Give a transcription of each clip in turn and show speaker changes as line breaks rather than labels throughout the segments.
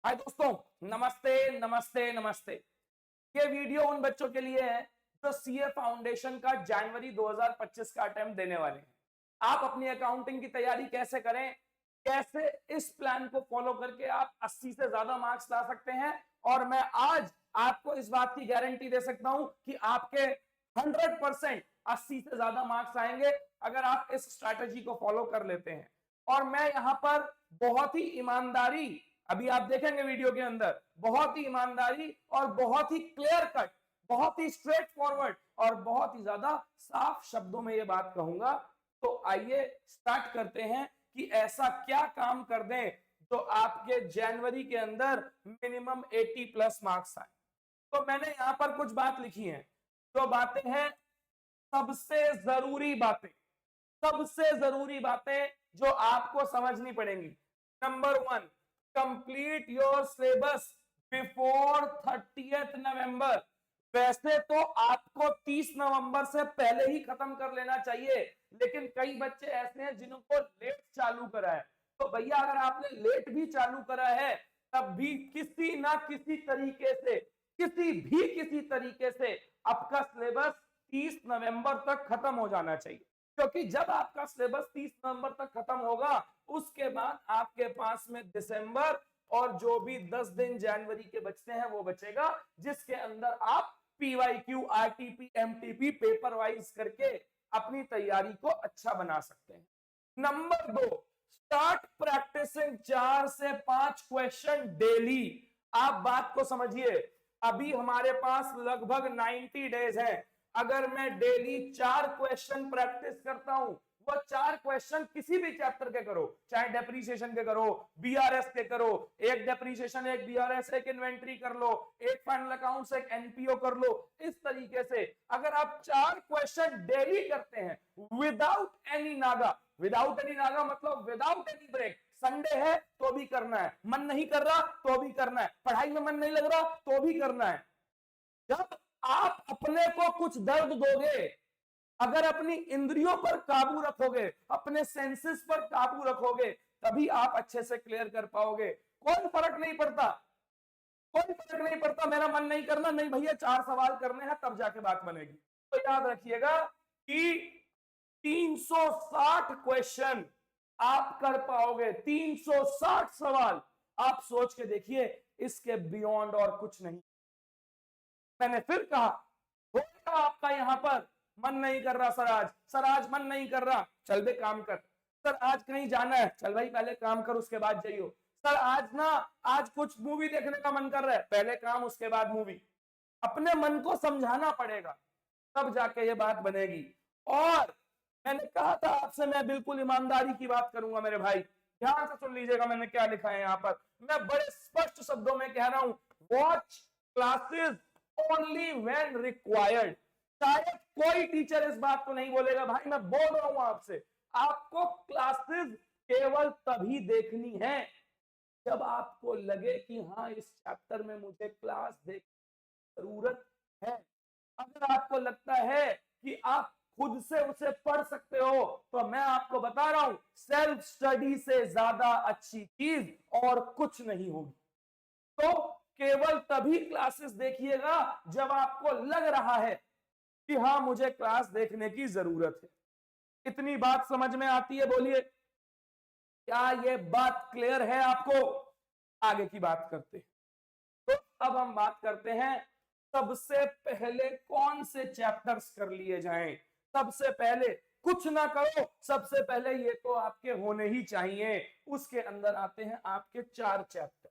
हाय दोस्तों, नमस्ते नमस्ते नमस्ते। ये वीडियो उन बच्चों के लिए है जो सीए फाउंडेशन का जनवरी 2025 का अटेम्प्ट देने वाले हैं। आप अपनी अकाउंटिंग की तैयारी कैसे करें, कैसे इस प्लान को फॉलो करके आप 80 से ज्यादा मार्क्स ला सकते हैं। और मैं आज आपको इस बात की गारंटी दे सकता हूं कि आपके 100% 80 से ज्यादा मार्क्स आएंगे अगर आप इस स्ट्रैटेजी को फॉलो कर लेते हैं। और मैं यहां पर बहुत ही ईमानदारी, अभी आप देखेंगे वीडियो के अंदर, बहुत ही ईमानदारी और बहुत ही क्लियर कट, बहुत ही स्ट्रेट फॉरवर्ड और बहुत ही ज्यादा साफ शब्दों में ये बात कहूंगा। तो आइए स्टार्ट करते हैं कि ऐसा क्या काम कर दें जो आपके जनवरी के अंदर मिनिमम 80 प्लस मार्क्स आए। तो मैंने यहां पर कुछ बात लिखी है, जो बातें हैं सबसे जरूरी बातें, सबसे जरूरी बातें जो आपको समझनी पड़ेंगी। Number 1, complete your syllabus before 30th नवंबर। वैसे तो आपको 30 नवंबर से पहले ही खत्म कर लेना चाहिए, लेकिन कई बच्चे ऐसे हैं जिनको लेट चालू करा है। तो भैया अगर आपने लेट भी चालू करा है तब भी किसी ना किसी तरीके से, किसी तरीके से आपका सिलेबस 30 नवंबर तक खत्म हो जाना चाहिए। क्योंकि जब आपका सिलेबस 30 नवंबर तक खत्म होगा उसके बाद आपके पास में दिसंबर और जो भी 10 दिन जनवरी के बचते हैं वो बचेगा, जिसके अंदर आप PYQ, RTP, MTP paper wise करके अपनी तैयारी को अच्छा बना सकते हैं। नंबर 2, स्टार्ट प्रैक्टिसिंग 4 से 5 क्वेश्चन डेली। आप बात को समझिए, अभी हमारे पास लगभग 90 डेज है। अगर मैं डेली 4 क्वेश्चन प्रैक्टिस करता हूं, वो 4 क्वेश्चन किसी भी चैप्टर के करो, चाहे डेप्रीसिएशन के करो, बीआरएस के करो, एक डेप्रीसिएशन, एक बीआरएस, एक इन्वेंट्री कर लो, एक फाइनल अकाउंट्स, एक एनपीओ कर लो। इस तरीके से अगर आप 4 क्वेश्चन डेली करते हैं without any Naga, without any Naga मतलब विदाउट एनी ब्रेक, संडे है तो भी करना है, मन नहीं कर रहा तो भी करना है, पढ़ाई में मन नहीं लग रहा तो भी करना है। जब आप अपने को कुछ दर्द दोगे, अगर अपनी इंद्रियों पर काबू रखोगे, अपने सेंसेस पर काबू रखोगे, तभी आप अच्छे से क्लियर कर पाओगे। कोई फर्क नहीं पड़ता, कोई फर्क नहीं पड़ता मेरा मन नहीं करना, नहीं भैया 4 सवाल करने हैं तब जाके बात बनेगी। तो याद रखिएगा कि 360 क्वेश्चन आप कर पाओगे, 360 सवाल। आप सोच के देखिए, इसके बियॉन्ड और कुछ नहीं। मैंने फिर कहा, होगा आपका यहां पर मन नहीं कर रहा सर आज मन नहीं कर रहा, चल बे काम कर। सर आज कहीं जाना है, चल भाई पहले काम कर उसके बाद जाइयो। सर आज कुछ मूवी देखने का मन कर रहा है, पहले काम उसके बाद मूवी। अपने मन को समझाना पड़ेगा, तब जाके ये बात बनेगी। और मैंने कहा था आपसे, मैं बिल्कुल ईमानदारी की बात करूंगा मेरे भाई, ध्यान से सुन लीजिएगा मैंने क्या लिखा है यहां पर। मैं बड़े स्पष्ट शब्दों में कह रहा हूं, watch classes only when required. शायद कोई टीचर इस बात को नहीं बोलेगा, भाई मैं बोल रहा हूं आपसे, आपको क्लासेस केवल तभी देखनी है जब आपको लगे कि हाँ इस चैप्टर में मुझे क्लास देखने की जरूरत है। अगर आपको लगता है कि आप खुद से उसे पढ़ सकते हो, तो मैं आपको बता रहा हूं, सेल्फ स्टडी से ज्यादा अच्छी चीज और कुछ नहीं होगी। तो केवल तभी क्लासेस देखिएगा जब आपको लग रहा है कि हाँ मुझे क्लास देखने की जरूरत है। इतनी बात समझ में आती है? बोलिए, क्या ये बात क्लियर है आपको? आगे की बात करते हैं। तो अब हम बात करते हैं सबसे पहले कौन से चैप्टर्स कर लिए जाएं। सबसे पहले कुछ ना करो, सबसे पहले ये तो आपके होने ही चाहिए। उसके अंदर आते हैं आपके 4 चैप्टर।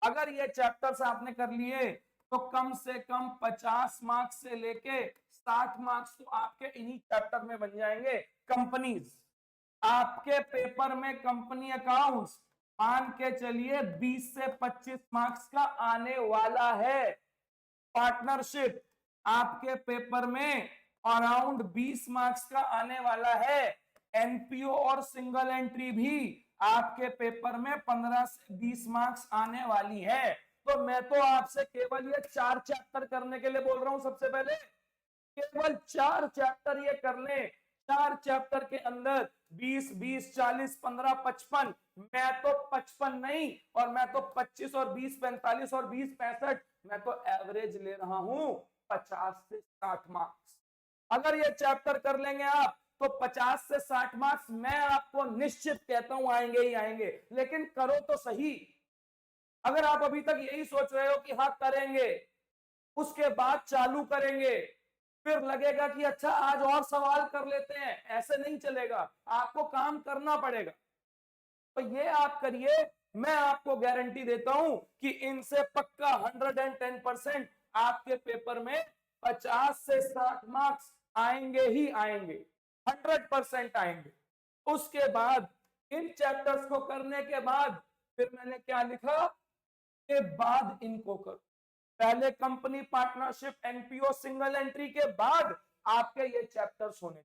अगर ये चैप्टर्स आपने कर लिए तो कम से कम 50 मार्क्स से लेके 60 मार्क्स तो आपके इन्हीं चैप्टर में बन जाएंगे। कंपनीज, आपके पेपर में कंपनी अकाउंट्स मान के चलिए 20 से 25 मार्क्स का आने वाला है। पार्टनरशिप आपके पेपर में अराउंड 20 मार्क्स का आने वाला है। एनपीओ और सिंगल एंट्री भी आपके पेपर में 15 से 20 मार्क्स आने वाली है। तो मैं तो आपसे केवल ये 4 चैप्टर करने के लिए बोल रहा हूं। सबसे पहले केवल 4 चैप्टर ये कर ले। 4 चैप्टर के अंदर 20 20 40 15 55, मैं तो 55 नहीं, और मैं तो 25 और 20 45 और 20 65, मैं तो एवरेज ले रहा हूं 50 से 60 मार्क्स। अगर ये चैप्टर कर लेंगे आप तो 50 से 60 मार्क्स मैं आपको निश्चित कहता हूं आएंगे ही आएंगे। लेकिन करो तो सही। अगर आप अभी तक यही सोच रहे हो कि हाँ करेंगे, उसके बाद चालू करेंगे, फिर लगेगा कि अच्छा आज और सवाल कर लेते हैं, ऐसे नहीं चलेगा, आपको काम करना पड़ेगा। तो ये आप करिए, मैं आपको गारंटी देता हूं कि इनसे पक्का 110% आपके पेपर में 50 से 60 मार्क्स आएंगे ही आएंगे, 100% आएंगे। उसके बाद इन चैप्टर्स को करने के बाद फिर मैंने क्या लिखा के बाद इनको करो। पहले company partnership NPO single entry के बाद आपके ये चैप्टर्स होने।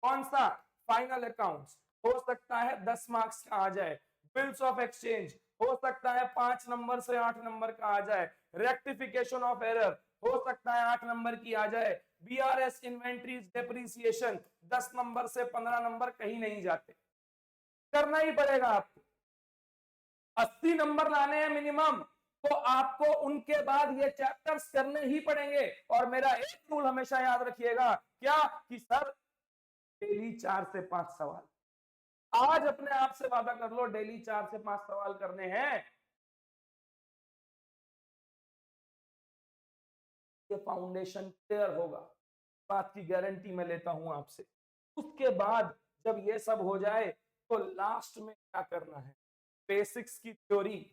कौन सा? फाइनल अकाउंट्स, हो सकता है 10 मार्क्स का आ जाए। बिल्स ऑफ एक्सचेंज हो सकता है 5 नंबर से 8 नंबर का आ जाए। रेक्टिफिकेशन ऑफ एरर हो सकता है 8 नंबर की आ जाए। बीआरएस इन्वेंट्रीज डेप्रिसिएशन 10 नंबर से 15 नंबर कहीं नहीं जाते, करना ही पड़ेगा आपको। 80 नंबर लाने हैं मिनिमम, तो आपको उनके बाद ये चैप्टर्स करने ही पड़ेंगे। और मेरा एक रूल हमेशा याद रखिएगा, क्या कि सर डेली 4 से 5 सवाल। आज अपने आप से वादा कर लो डेली 4 से 5 सवाल करने हैं, ये फाउंडेशन क्लियर होगा, बात की गारंटी मैं लेता हूं आपसे। उसके बाद जब ये सब हो जाए तो लास्ट में क्या करना है, बेसिक्स की theory,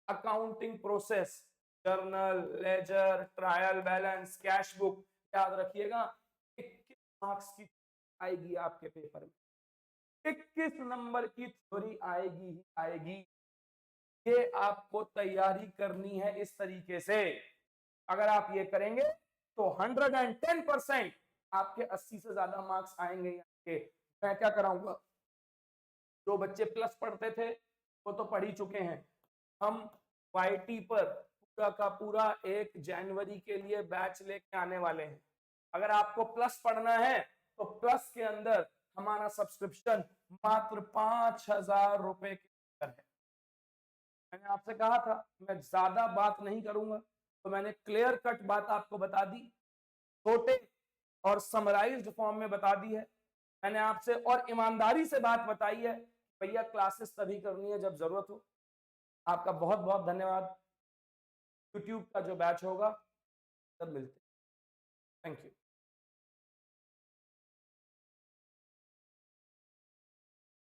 accounting process, journal, ledger, trial balance, cash book, याद रखिएगा 21 मार्क्स की आएगी आपके पेपर में, 21 नंबर की थ्योरी आएगी ही आएगी। ये आपको तैयारी करनी है इस तरीके से। अगर आप ये करेंगे तो 110% आपके 80 से ज्यादा मार्क्स आएंगे। मैं क्या कराऊंगा, जो बच्चे प्लस पढ़ते थे वो तो पढ़ ही चुके हैं। हम वाईटी पर पूरा का पूरा 1 जनवरी के लिए बैच लेके आने वाले हैं। अगर आपको प्लस पढ़ना है तो प्लस के अंदर हमारा सब्सक्रिप्शन मात्र 5,000 रुपए के अंदर है। मैंने आपसे कहा था मैं ज्यादा बात नहीं करूंगा, तो मैंने क्लियर कट बात आपको बता दी, छोटे और समराइज्ड फॉर्म में बता दी है। मैंने आपसे और ईमानदारी से बात बताई है, भैया क्लासेस तभी करनी है जब जरूरत हो। आपका बहुत बहुत धन्यवाद। यूट्यूब का जो बैच होगा तब मिलते हैं। Thank you.